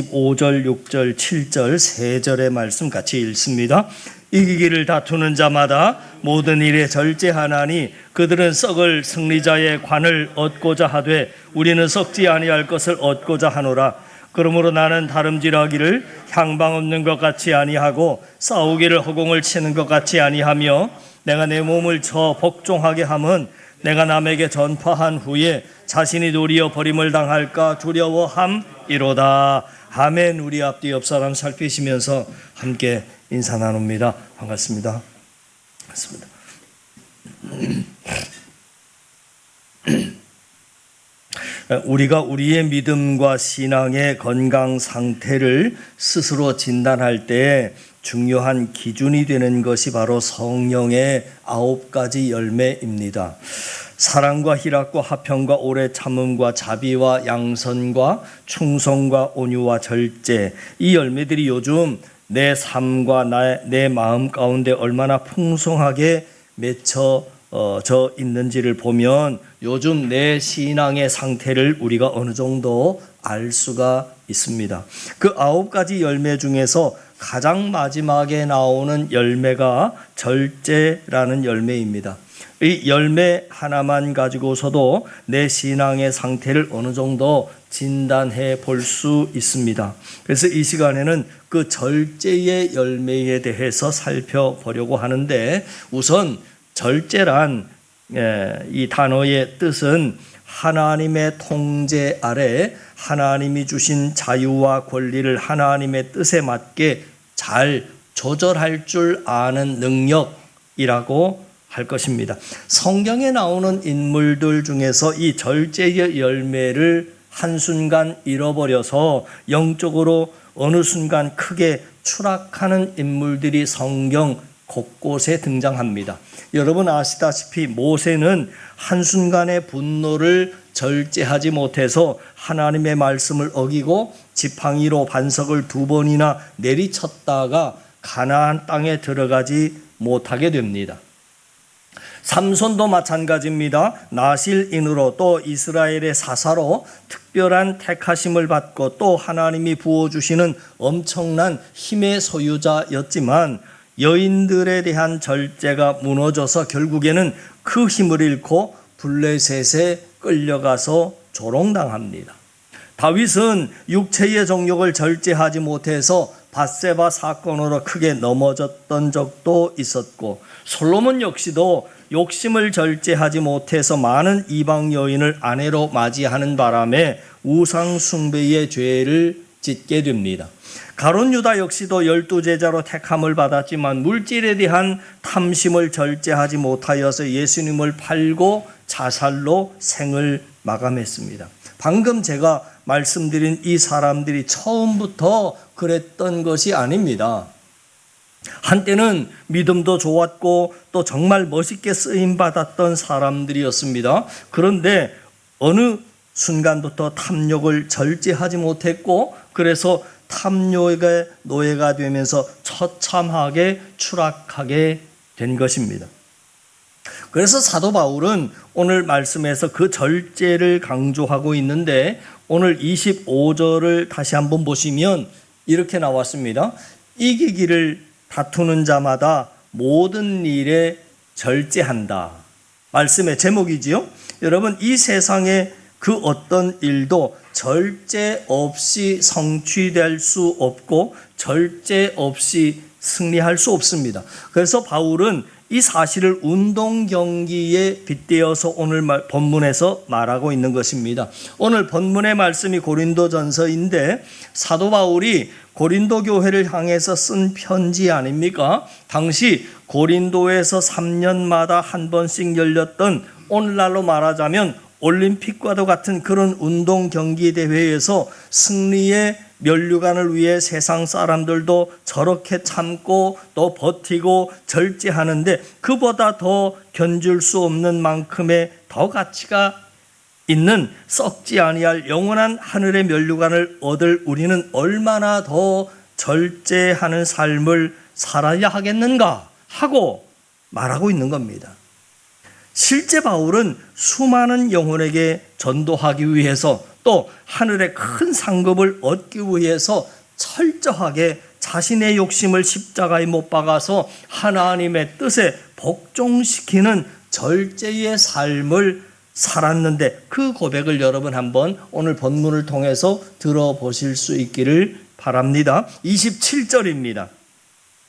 5절, 6절, 7절, 3절의 말씀 같이 읽습니다. 이기기를 다투는 자마다 모든 일에 절제하나니 그들은 썩을 승리자의 관을 얻고자 하되 우리는 썩지 아니할 것을 얻고자 하노라. 그러므로 나는 다름질하기를 향방 없는 것 같이 아니하고 싸우기를 허공을 치는 것 같이 아니하며 내가 내 몸을 저 복종하게 함은 내가 남에게 전파한 후에 자신이 도리어 버림을 당할까 두려워함이로다. 아멘. 우리 앞뒤 옆 사람 살피시면서 함께 인사 나눕니다. 반갑습니다. 반갑습니다. 우리가 우리의 믿음과 신앙의 건강 상태를 스스로 진단할 때 중요한 기준이 되는 것이 바로 성령의 9가지 열매입니다. 사랑과 희락과 화평과 오래 참음과 자비와 양선과 충성과 온유와 절제, 이 열매들이 요즘 내 삶과 내 마음 가운데 얼마나 풍성하게 맺혀져 있는지를 보면 요즘 내 신앙의 상태를 우리가 어느 정도 알 수가 있습니다. 그 9가지 열매 중에서 가장 마지막에 나오는 열매가 절제라는 열매입니다. 이 열매 하나만 가지고서도 내 신앙의 상태를 어느 정도 진단해 볼 수 있습니다. 그래서 이 시간에는 그 절제의 열매에 대해서 살펴보려고 하는데, 우선 절제란 이 단어의 뜻은 하나님의 통제 아래 하나님이 주신 자유와 권리를 하나님의 뜻에 맞게 잘 조절할 줄 아는 능력이라고 할 것입니다. 성경에 나오는 인물들 중에서 이 절제의 열매를 한순간 잃어버려서 영적으로 어느 순간 크게 추락하는 인물들이 성경 곳곳에 등장합니다. 여러분 아시다시피 모세는 한순간의 분노를 절제하지 못해서 하나님의 말씀을 어기고 지팡이로 반석을 2번이나 내리쳤다가 가나안 땅에 들어가지 못하게 됩니다. 삼손도 마찬가지입니다. 나실인으로 또 이스라엘의 사사로 특별한 택하심을 받고 또 하나님이 부어주시는 엄청난 힘의 소유자였지만 여인들에 대한 절제가 무너져서 결국에는 그 힘을 잃고 블레셋에 끌려가서 조롱당합니다. 다윗은 육체의 정욕을 절제하지 못해서 밧세바 사건으로 크게 넘어졌던 적도 있었고, 솔로몬 역시도 욕심을 절제하지 못해서 많은 이방 여인을 아내로 맞이하는 바람에 우상 숭배의 죄를 짓게 됩니다. 가룟 유다 역시도 12제자로 택함을 받았지만 물질에 대한 탐심을 절제하지 못하여서 예수님을 팔고 자살로 생을 마감했습니다. 방금 제가 말씀드린 이 사람들이 처음부터 그랬던 것이 아닙니다. 한때는 믿음도 좋았고 또 정말 멋있게 쓰임받았던 사람들이었습니다. 그런데 어느 순간부터 탐욕을 절제하지 못했고, 그래서 탐욕의 노예가 되면서 처참하게 추락하게 된 것입니다. 그래서 사도 바울은 오늘 말씀에서 그 절제를 강조하고 있는데, 오늘 25절을 다시 한번 보시면 이렇게 나왔습니다. 이기기를 다투는 자마다 모든 일에 절제한다. 말씀의 제목이지요. 여러분, 이 세상에 그 어떤 일도 절제 없이 성취될 수 없고 절제 없이 승리할 수 없습니다. 그래서 바울은 이 사실을 운동 경기에 빗대어서 오늘 본문에서 말하고 있는 것입니다. 오늘 본문의 말씀이 고린도전서인데 사도 바울이 고린도 교회를 향해서 쓴 편지 아닙니까? 당시 고린도에서 3년마다 한 번씩 열렸던, 오늘날로 말하자면 올림픽과도 같은 그런 운동 경기 대회에서 승리의 면류관을 위해 세상 사람들도 저렇게 참고 또 버티고 절제하는데, 그보다 더 견줄 수 없는 만큼의 더 가치가 있는 썩지 아니할 영원한 하늘의 면류관을 얻을 우리는 얼마나 더 절제하는 삶을 살아야 하겠는가 하고 말하고 있는 겁니다. 실제 바울은 수많은 영혼에게 전도하기 위해서 또 하늘의 큰 상급을 얻기 위해서 철저하게 자신의 욕심을 십자가에 못 박아서 하나님의 뜻에 복종시키는 절제의 삶을 살았는데, 그 고백을 여러분 한번 오늘 본문을 통해서 들어보실 수 있기를 바랍니다. 27절입니다.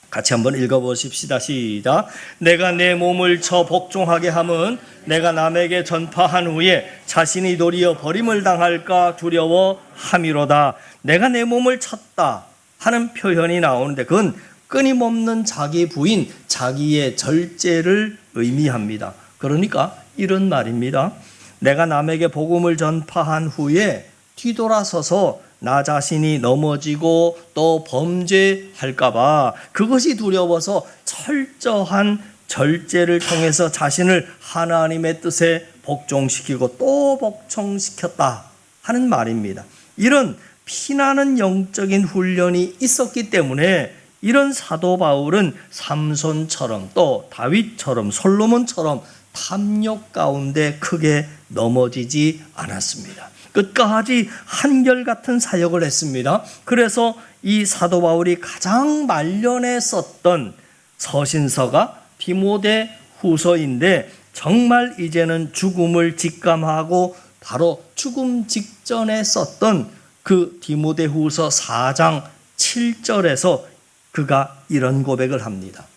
같이 한번 읽어보십시다. 시작. 내가 내 몸을 저 복종하게 함은 내가 남에게 전파한 후에 자신이 도리어 버림을 당할까 두려워함이로다. 내가 내 몸을 쳤다 하는 표현이 나오는데 그건 끊임없는 자기 부인, 자기의 절제를 의미합니다. 그러니까 이런 말입니다. 내가 남에게 복음을 전파한 후에 뒤돌아서서 나 자신이 넘어지고 또 범죄할까 봐 그것이 두려워서 철저한 절제를 통해서 자신을 하나님의 뜻에 복종시키고 또 복종시켰다 하는 말입니다. 이런 피나는 영적인 훈련이 있었기 때문에 이런 사도 바울은 삼손처럼 또 다윗처럼 솔로몬처럼 탐욕 가운데 크게 넘어지지 않았습니다. 끝까지 한결같은 사역을 했습니다. 그래서 이 사도 바울이 가장 말년에 썼던 서신서가 디모데 후서인데, 정말 이제는 죽음을 직감하고 바로 죽음 직전에 썼던 그 디모데 후서 4장 7절에서 그가 이런 고백을 합니다.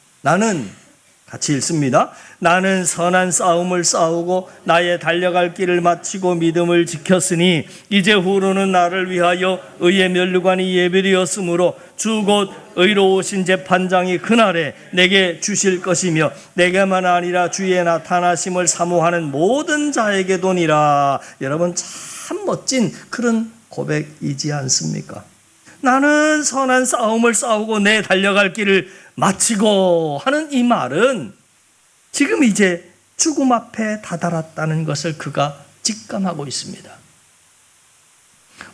같이 읽습니다. 나는 선한 싸움을 싸우고 나의 달려갈 길을 마치고 믿음을 지켰으니 이제 후로는 나를 위하여 의의 면류관이 예비되었으므로 주 곧 의로우신 재판장이 그날에 내게 주실 것이며 내게만 아니라 주의 나타나심을 사모하는 모든 자에게도니라. 여러분, 참 멋진 그런 고백이지 않습니까? 나는 선한 싸움을 싸우고 내 달려갈 길을 마치고 하는 이 말은 지금 이제 죽음 앞에 다다랐다는 것을 그가 직감하고 있습니다.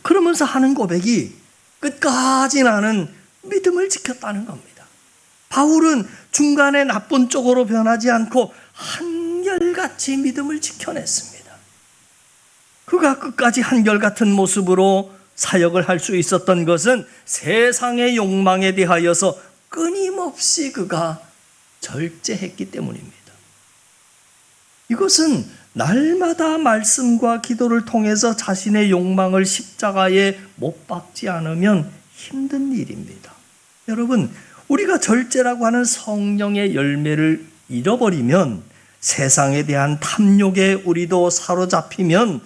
그러면서 하는 고백이 끝까지 나는 믿음을 지켰다는 겁니다. 바울은 중간에 나쁜 쪽으로 변하지 않고 한결같이 믿음을 지켜냈습니다. 그가 끝까지 한결같은 모습으로 사역을 할 수 있었던 것은 세상의 욕망에 대하여서 끊임없이 그가 절제했기 때문입니다. 이것은 날마다 말씀과 기도를 통해서 자신의 욕망을 십자가에 못 박지 않으면 힘든 일입니다. 여러분, 우리가 절제라고 하는 성령의 열매를 잃어버리면, 세상에 대한 탐욕에 우리도 사로잡히면,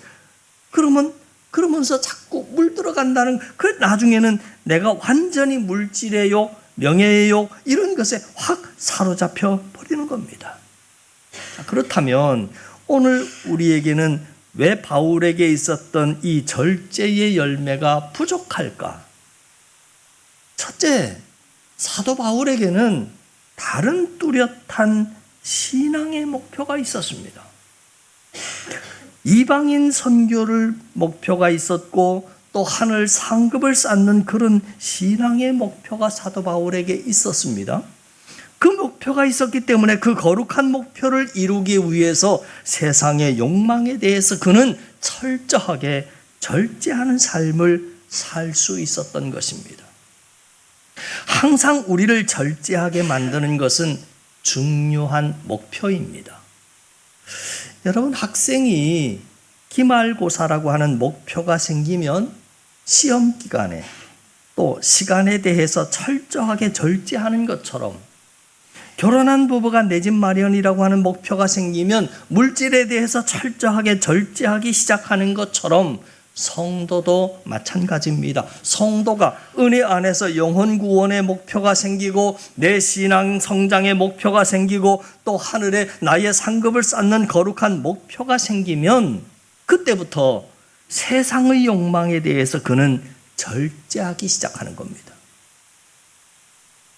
그러면서 자꾸 물들어간다는, 그 나중에는 내가 완전히 물질의 욕, 명예의 욕, 이런 것에 확 사로잡혀 버리는 겁니다. 자, 그렇다면 오늘 우리에게는 왜 바울에게 있었던 이 절제의 열매가 부족할까? 첫째, 사도 바울에게는 다른 뚜렷한 신앙의 목표가 있었습니다. 이방인 선교를 목표가 있었고 또 하늘 상급을 쌓는 그런 신앙의 목표가 사도 바울에게 있었습니다. 그 목표가 있었기 때문에 그 거룩한 목표를 이루기 위해서 세상의 욕망에 대해서 그는 철저하게 절제하는 삶을 살 수 있었던 것입니다. 항상 우리를 절제하게 만드는 것은 중요한 목표입니다. 여러분, 학생이 기말고사라고 하는 목표가 생기면 시험 기간에 또 시간에 대해서 철저하게 절제하는 것처럼, 결혼한 부부가 내 집 마련이라고 하는 목표가 생기면 물질에 대해서 철저하게 절제하기 시작하는 것처럼 성도도 마찬가지입니다. 성도가 은혜 안에서 영혼 구원의 목표가 생기고 내 신앙 성장의 목표가 생기고 또 하늘에 나의 상급을 쌓는 거룩한 목표가 생기면 그때부터 세상의 욕망에 대해서 그는 절제하기 시작하는 겁니다.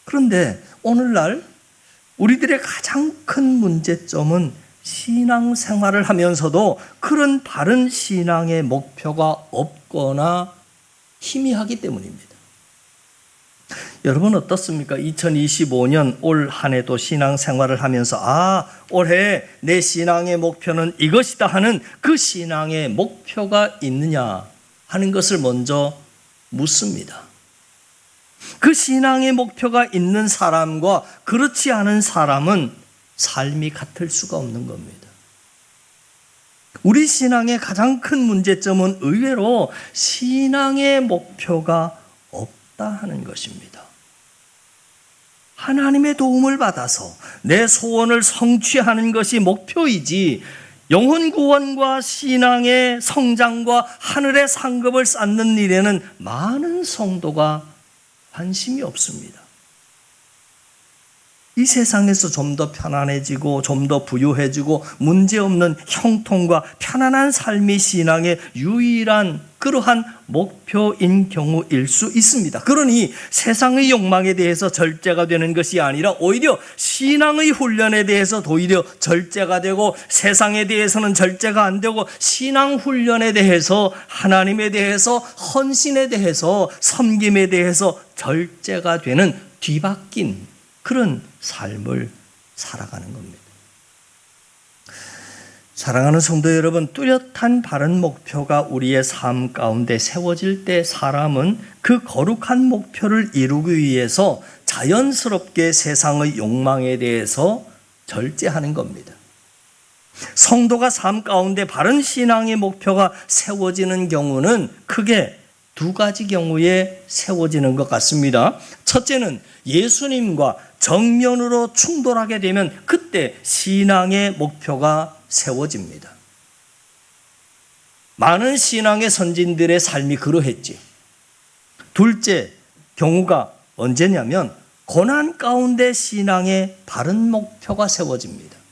그런데 오늘날 우리들의 가장 큰 문제점은 신앙생활을 하면서도 그런 바른 신앙의 목표가 없거나 희미하기 때문입니다. 여러분 어떻습니까? 2025년 올 한 해도 신앙생활을 하면서 올해 내 신앙의 목표는 이것이다 하는 그 신앙의 목표가 있느냐? 하는 것을 먼저 묻습니다. 그 신앙의 목표가 있는 사람과 그렇지 않은 사람은 삶이 같을 수가 없는 겁니다. 우리 신앙의 가장 큰 문제점은 의외로 신앙의 목표가 없다 하는 것입니다. 하나님의 도움을 받아서 내 소원을 성취하는 것이 목표이지 영혼 구원과 신앙의 성장과 하늘의 상급을 쌓는 일에는 많은 성도가 관심이 없습니다. 이 세상에서 좀 더 편안해지고 좀 더 부유해지고 문제없는 형통과 편안한 삶이 신앙의 유일한 그러한 목표인 경우일 수 있습니다. 그러니 세상의 욕망에 대해서 절제가 되는 것이 아니라 오히려 신앙의 훈련에 대해서 오히려 절제가 되고, 세상에 대해서는 절제가 안 되고 신앙 훈련에 대해서, 하나님에 대해서, 헌신에 대해서, 섬김에 대해서 절제가 되는 뒤바뀐 그런 삶을 살아가는 겁니다. 사랑하는 성도 여러분, 뚜렷한 바른 목표가 우리의 삶 가운데 세워질 때 사람은 그 거룩한 목표를 이루기 위해서 자연스럽게 세상의 욕망에 대해서 절제하는 겁니다. 성도가 삶 가운데 바른 신앙의 목표가 세워지는 경우는 크게 두 가지 경우에 세워지는 것 같습니다. 첫째는 예수님과 정면으로 충돌하게 되면 그때 신앙의 목표가 세워집니다. 많은 신앙의 선진들의 삶이 그러했지. 둘째 경우가 언제냐면 고난 가운데 신앙의 바른 목표가 세워집니다.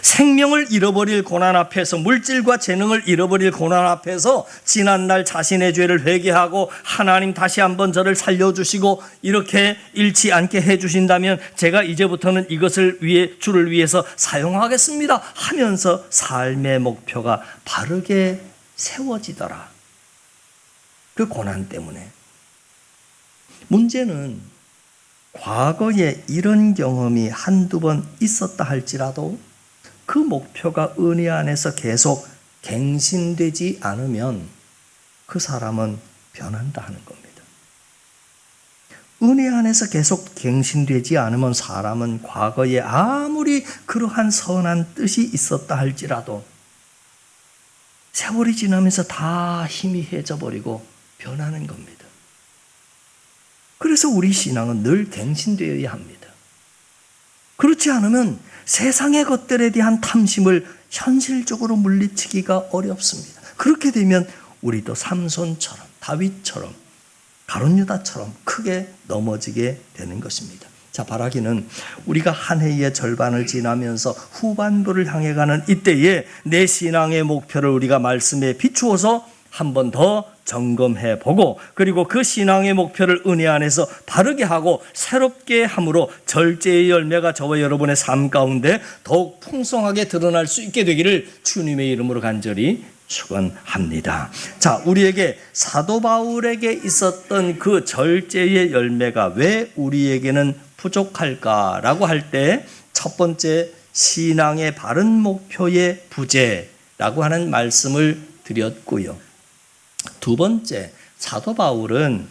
생명을 잃어버릴 고난 앞에서, 물질과 재능을 잃어버릴 고난 앞에서 지난날 자신의 죄를 회개하고 하나님 다시 한번 저를 살려주시고 이렇게 잃지 않게 해주신다면 제가 이제부터는 이것을 위해, 주를 위해서 사용하겠습니다 하면서 삶의 목표가 바르게 세워지더라. 그 고난 때문에. 문제는 과거에 이런 경험이 한두 번 있었다 할지라도 그 목표가 은혜 안에서 계속 갱신되지 않으면 그 사람은 변한다 하는 겁니다. 은혜 안에서 계속 갱신되지 않으면 사람은 과거에 아무리 그러한 선한 뜻이 있었다 할지라도 세월이 지나면서 다 희미해져 버리고 변하는 겁니다. 그래서 우리 신앙은 늘 갱신되어야 합니다. 그렇지 않으면 세상의 것들에 대한 탐심을 현실적으로 물리치기가 어렵습니다. 그렇게 되면 우리도 삼손처럼, 다윗처럼, 가룟유다처럼 크게 넘어지게 되는 것입니다. 자, 바라기는 우리가 한 해의 절반을 지나면서 후반부를 향해 가는 이때에 내 신앙의 목표를 우리가 말씀에 비추어서 한 번 더 점검해 보고, 그리고 그 신앙의 목표를 은혜 안에서 바르게 하고 새롭게 함으로 절제의 열매가 저와 여러분의 삶 가운데 더욱 풍성하게 드러날 수 있게 되기를 주님의 이름으로 간절히 축원합니다. 자, 우리에게 사도 바울에게 있었던 그 절제의 열매가 왜 우리에게는 부족할까라고 할 때 첫 번째, 신앙의 바른 목표의 부재라고 하는 말씀을 드렸고요. 두 번째, 사도 바울은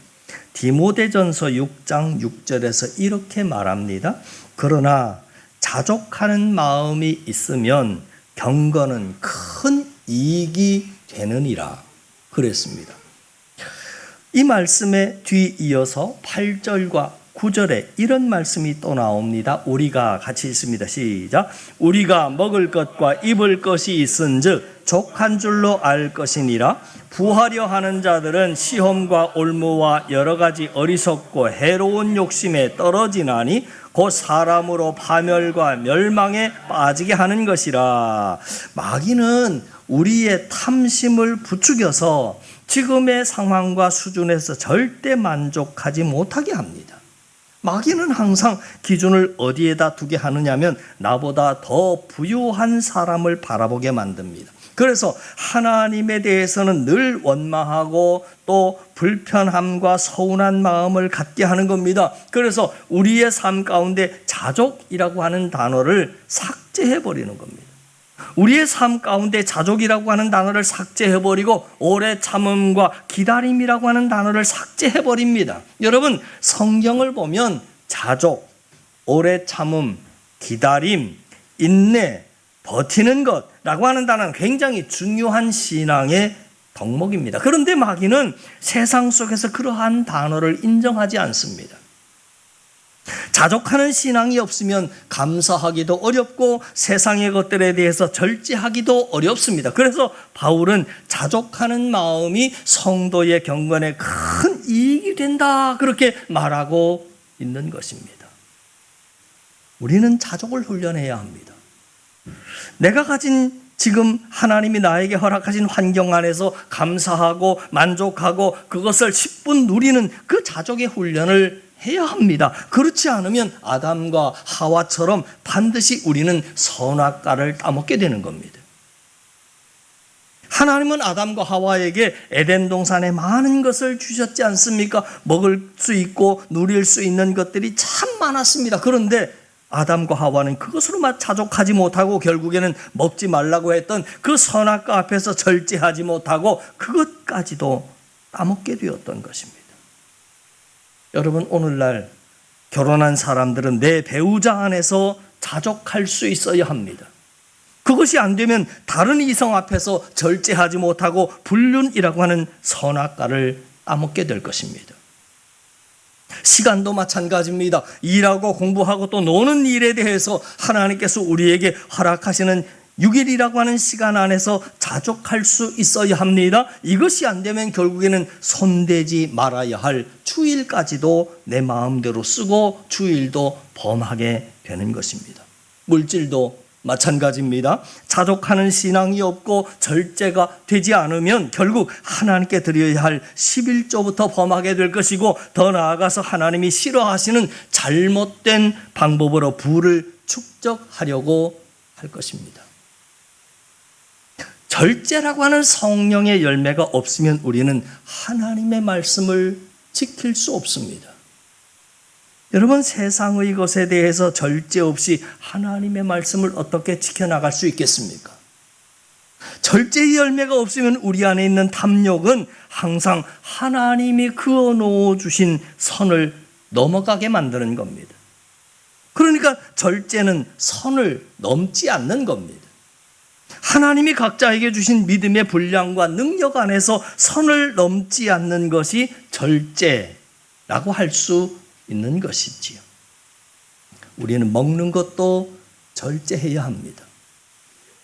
디모데전서 6장 6절에서 이렇게 말합니다. 그러나 자족하는 마음이 있으면 경건은 큰 이익이 되느니라 그랬습니다. 이 말씀에 뒤이어서 8절과 9절에 이런 말씀이 또 나옵니다. 우리가 같이 읽습니다. 시작. 우리가 먹을 것과 입을 것이 있은즉 족한 줄로 알 것이니라. 부하려 하는 자들은 시험과 올무와 여러 가지 어리석고 해로운 욕심에 떨어지나니 곧 사람으로 파멸과 멸망에 빠지게 하는 것이라. 마귀는 우리의 탐심을 부추겨서 지금의 상황과 수준에서 절대 만족하지 못하게 합니다. 마귀는 항상 기준을 어디에다 두게 하느냐면 나보다 더 부유한 사람을 바라보게 만듭니다. 그래서 하나님에 대해서는 늘 원망하고 또 불편함과 서운한 마음을 갖게 하는 겁니다. 그래서 우리의 삶 가운데 자족이라고 하는 단어를 삭제해 버리는 겁니다. 우리의 삶 가운데 자족이라고 하는 단어를 삭제해버리고 오래 참음과 기다림이라고 하는 단어를 삭제해버립니다. 여러분, 성경을 보면 자족, 오래 참음, 기다림, 인내, 버티는 것라고 하는 단어는 굉장히 중요한 신앙의 덕목입니다. 그런데 마귀는 세상 속에서 그러한 단어를 인정하지 않습니다. 자족하는 신앙이 없으면 감사하기도 어렵고 세상의 것들에 대해서 절제하기도 어렵습니다. 그래서 바울은 자족하는 마음이 성도의 경건에 큰 이익이 된다, 그렇게 말하고 있는 것입니다. 우리는 자족을 훈련해야 합니다. 내가 가진 지금 하나님이 나에게 허락하신 환경 안에서 감사하고 만족하고 그것을 10분 누리는 그 자족의 훈련을 해야 합니다. 그렇지 않으면 아담과 하와처럼 반드시 우리는 선악과를 따먹게 되는 겁니다. 하나님은 아담과 하와에게 에덴 동산에 많은 것을 주셨지 않습니까? 먹을 수 있고 누릴 수 있는 것들이 참 많았습니다. 그런데 아담과 하와는 그것으로만 자족하지 못하고 결국에는 먹지 말라고 했던 그 선악과 앞에서 절제하지 못하고 그것까지도 따먹게 되었던 것입니다. 여러분, 오늘날 결혼한 사람들은 내 배우자 안에서 자족할 수 있어야 합니다. 그것이 안 되면 다른 이성 앞에서 절제하지 못하고 불륜이라고 하는 선악과를 따먹게 될 것입니다. 시간도 마찬가지입니다. 일하고 공부하고 또 노는 일에 대해서 하나님께서 우리에게 허락하시는 6일이라고 하는 시간 안에서 자족할 수 있어야 합니다. 이것이 안 되면 결국에는 손대지 말아야 할 주일까지도 내 마음대로 쓰고 주일도 범하게 되는 것입니다. 물질도 마찬가지입니다. 자족하는 신앙이 없고 절제가 되지 않으면 결국 하나님께 드려야 할 11조부터 범하게 될 것이고, 더 나아가서 하나님이 싫어하시는 잘못된 방법으로 부를 축적하려고 할 것입니다. 절제라고 하는 성령의 열매가 없으면 우리는 하나님의 말씀을 지킬 수 없습니다. 여러분, 세상의 것에 대해서 절제 없이 하나님의 말씀을 어떻게 지켜나갈 수 있겠습니까? 절제의 열매가 없으면 우리 안에 있는 탐욕은 항상 하나님이 그어놓아 주신 선을 넘어가게 만드는 겁니다. 그러니까 절제는 선을 넘지 않는 겁니다. 하나님이 각자에게 주신 믿음의 분량과 능력 안에서 선을 넘지 않는 것이 절제라고 할 수 있는 것이지요. 우리는 먹는 것도 절제해야 합니다.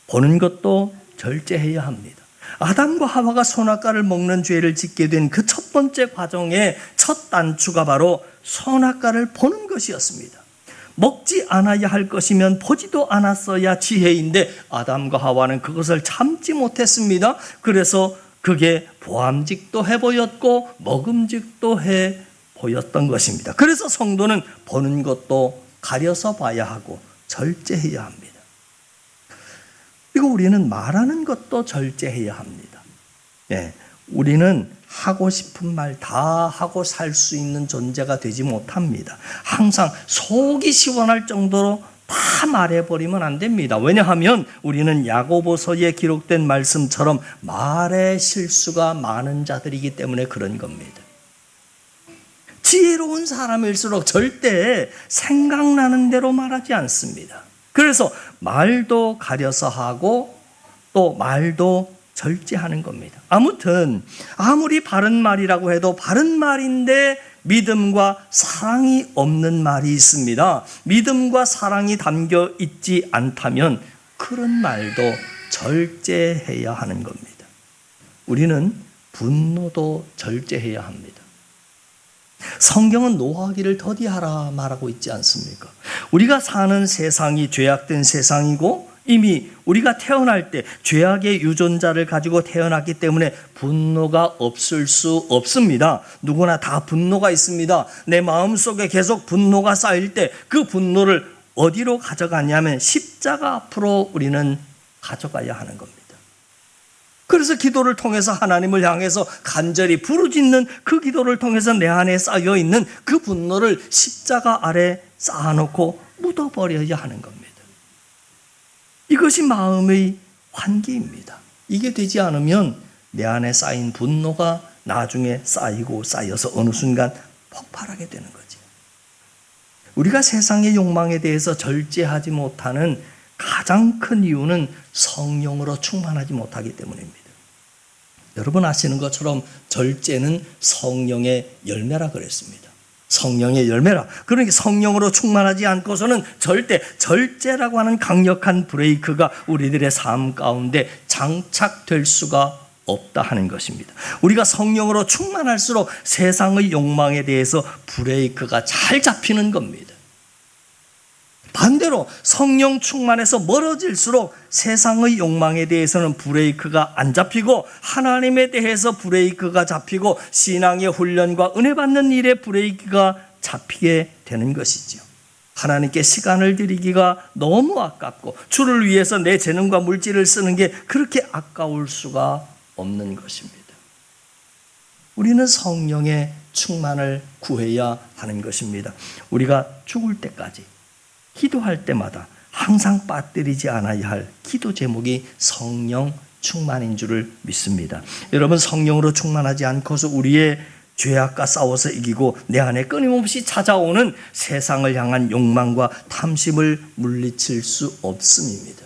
보는 것도 절제해야 합니다. 아담과 하와가 선악과를 먹는 죄를 짓게 된 그 첫 번째 과정의 첫 단추가 바로 선악과를 보는 것이었습니다. 먹지 않아야 할 것이면 보지도 않았어야 지혜인데 아담과 하와는 그것을 참지 못했습니다. 그래서 그게 보암직도 해 보였고 먹음직도 해 보였던 것입니다. 그래서 성도는 보는 것도 가려서 봐야 하고 절제해야 합니다. 그리고 우리는 말하는 것도 절제해야 합니다. 우리는 하고 싶은 말 다 하고 살 수 있는 존재가 되지 못합니다. 항상 속이 시원할 정도로 다 말해버리면 안 됩니다. 왜냐하면 우리는 야고보서에 기록된 말씀처럼 말의 실수가 많은 자들이기 때문에 그런 겁니다. 지혜로운 사람일수록 절대 생각나는 대로 말하지 않습니다. 그래서 말도 가려서 하고 또 말도 절제하는 겁니다. 아무튼 아무리 바른 말이라고 해도 바른 말인데 믿음과 사랑이 없는 말이 있습니다. 믿음과 사랑이 담겨 있지 않다면 그런 말도 절제해야 하는 겁니다. 우리는 분노도 절제해야 합니다. 성경은 노하기를 더디하라 말하고 있지 않습니까? 우리가 사는 세상이 죄악된 세상이고 이미 우리가 태어날 때 죄악의 유전자를 가지고 태어났기 때문에 분노가 없을 수 없습니다. 누구나 다 분노가 있습니다. 내 마음속에 계속 분노가 쌓일 때 그 분노를 어디로 가져가냐면 십자가 앞으로 우리는 가져가야 하는 겁니다. 그래서 기도를 통해서 하나님을 향해서 간절히 부르짖는 그 기도를 통해서 내 안에 쌓여있는 그 분노를 십자가 아래 쌓아놓고 묻어버려야 하는 겁니다. 이것이 마음의 환기입니다. 이게 되지 않으면 내 안에 쌓인 분노가 나중에 쌓이고 쌓여서 어느 순간 폭발하게 되는 거죠. 우리가 세상의 욕망에 대해서 절제하지 못하는 가장 큰 이유는 성령으로 충만하지 못하기 때문입니다. 여러분 아시는 것처럼 절제는 성령의 열매라 그랬습니다. 성령의 열매라. 그러니까 성령으로 충만하지 않고서는 절대 절제라고 하는 강력한 브레이크가 우리들의 삶 가운데 장착될 수가 없다 하는 것입니다. 우리가 성령으로 충만할수록 세상의 욕망에 대해서 브레이크가 잘 잡히는 겁니다. 반대로 성령 충만해서 멀어질수록 세상의 욕망에 대해서는 브레이크가 안 잡히고 하나님에 대해서 브레이크가 잡히고 신앙의 훈련과 은혜 받는 일에 브레이크가 잡히게 되는 것이죠. 하나님께 시간을 드리기가 너무 아깝고 주를 위해서 내 재능과 물질을 쓰는 게 그렇게 아까울 수가 없는 것입니다. 우리는 성령의 충만을 구해야 하는 것입니다. 우리가 죽을 때까지 기도할 때마다 항상 빠뜨리지 않아야 할 기도 제목이 성령 충만인 줄을 믿습니다. 여러분 성령으로 충만하지 않고서 우리의 죄악과 싸워서 이기고 내 안에 끊임없이 찾아오는 세상을 향한 욕망과 탐심을 물리칠 수 없음입니다.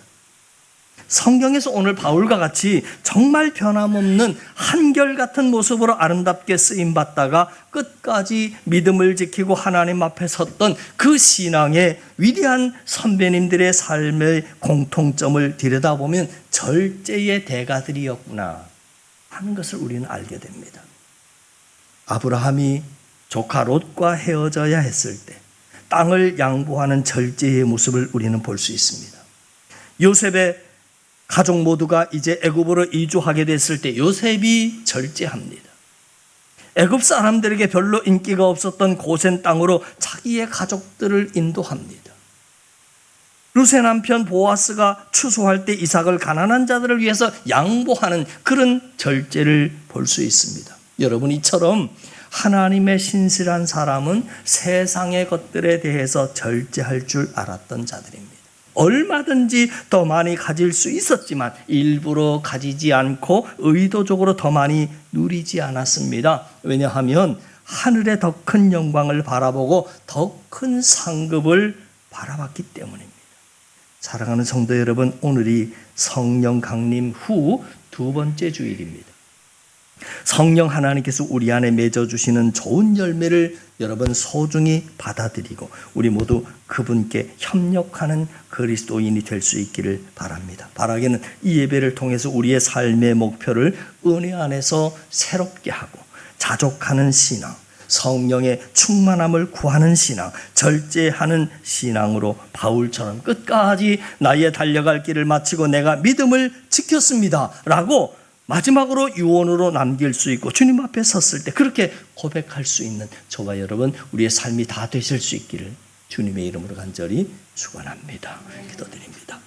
성경에서 오늘 바울과 같이 정말 변함없는 한결같은 모습으로 아름답게 쓰임받다가 끝까지 믿음을 지키고 하나님 앞에 섰던 그 신앙의 위대한 선배님들의 삶의 공통점을 들여다보면 절제의 대가들이었구나 하는 것을 우리는 알게 됩니다. 아브라함이 조카 롯과 헤어져야 했을 때 땅을 양보하는 절제의 모습을 우리는 볼 수 있습니다. 요셉의 가족 모두가 이제 애굽으로 이주하게 됐을 때 요셉이 절제합니다. 애굽 사람들에게 별로 인기가 없었던 고센 땅으로 자기의 가족들을 인도합니다. 루세 남편 보아스가 추수할 때 이삭을 가난한 자들을 위해서 양보하는 그런 절제를 볼 수 있습니다. 여러분 이처럼 하나님의 신실한 사람은 세상의 것들에 대해서 절제할 줄 알았던 자들입니다. 얼마든지 더 많이 가질 수 있었지만 일부러 가지지 않고 의도적으로 더 많이 누리지 않았습니다. 왜냐하면 하늘의 더 큰 영광을 바라보고 더 큰 상급을 바라봤기 때문입니다. 사랑하는 성도 여러분, 오늘이 성령 강림 후 두 번째 주일입니다. 성령 하나님께서 우리 안에 맺어주시는 좋은 열매를 여러분 소중히 받아들이고 우리 모두 그분께 협력하는 그리스도인이 될 수 있기를 바랍니다. 바라기는 이 예배를 통해서 우리의 삶의 목표를 은혜 안에서 새롭게 하고 자족하는 신앙, 성령의 충만함을 구하는 신앙, 절제하는 신앙으로 바울처럼 끝까지 나의 달려갈 길을 마치고 내가 믿음을 지켰습니다 라고 마지막으로 유언으로 남길 수 있고 주님 앞에 섰을 때 그렇게 고백할 수 있는 저와 여러분 우리의 삶이 다 되실 수 있기를 주님의 이름으로 간절히 축원합니다. 기도드립니다.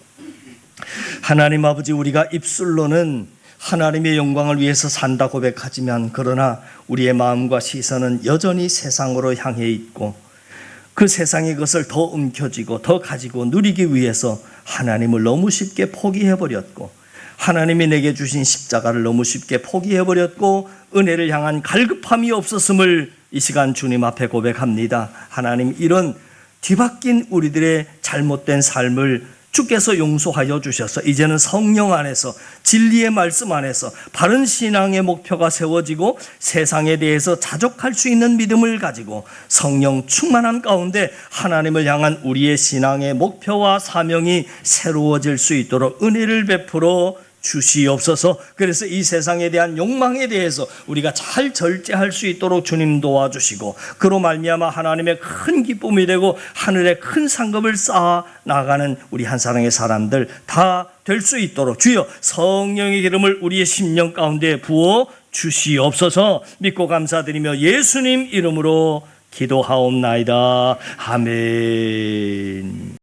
하나님 아버지, 우리가 입술로는 하나님의 영광을 위해서 산다 고백하지만 그러나 우리의 마음과 시선은 여전히 세상으로 향해 있고 그 세상의 것을 더 움켜쥐고 더 가지고 누리기 위해서 하나님을 너무 쉽게 포기해버렸고 하나님이 내게 주신 십자가를 너무 쉽게 포기해버렸고 은혜를 향한 갈급함이 없었음을 이 시간 주님 앞에 고백합니다. 하나님, 이런 뒤바뀐 우리들의 잘못된 삶을 주께서 용서하여 주셔서 이제는 성령 안에서 진리의 말씀 안에서 바른 신앙의 목표가 세워지고 세상에 대해서 자족할 수 있는 믿음을 가지고 성령 충만함 가운데 하나님을 향한 우리의 신앙의 목표와 사명이 새로워질 수 있도록 은혜를 베풀어 주시옵소서. 그래서 이 세상에 대한 욕망에 대해서 우리가 잘 절제할 수 있도록 주님 도와주시고 그로 말미암아 하나님의 큰 기쁨이 되고 하늘의 큰 상급을 쌓아 나가는 우리 한 사랑의 사람들 다 될 수 있도록 주여 성령의 기름을 우리의 심령 가운데 부어 주시옵소서. 믿고 감사드리며 예수님 이름으로 기도하옵나이다. 아멘.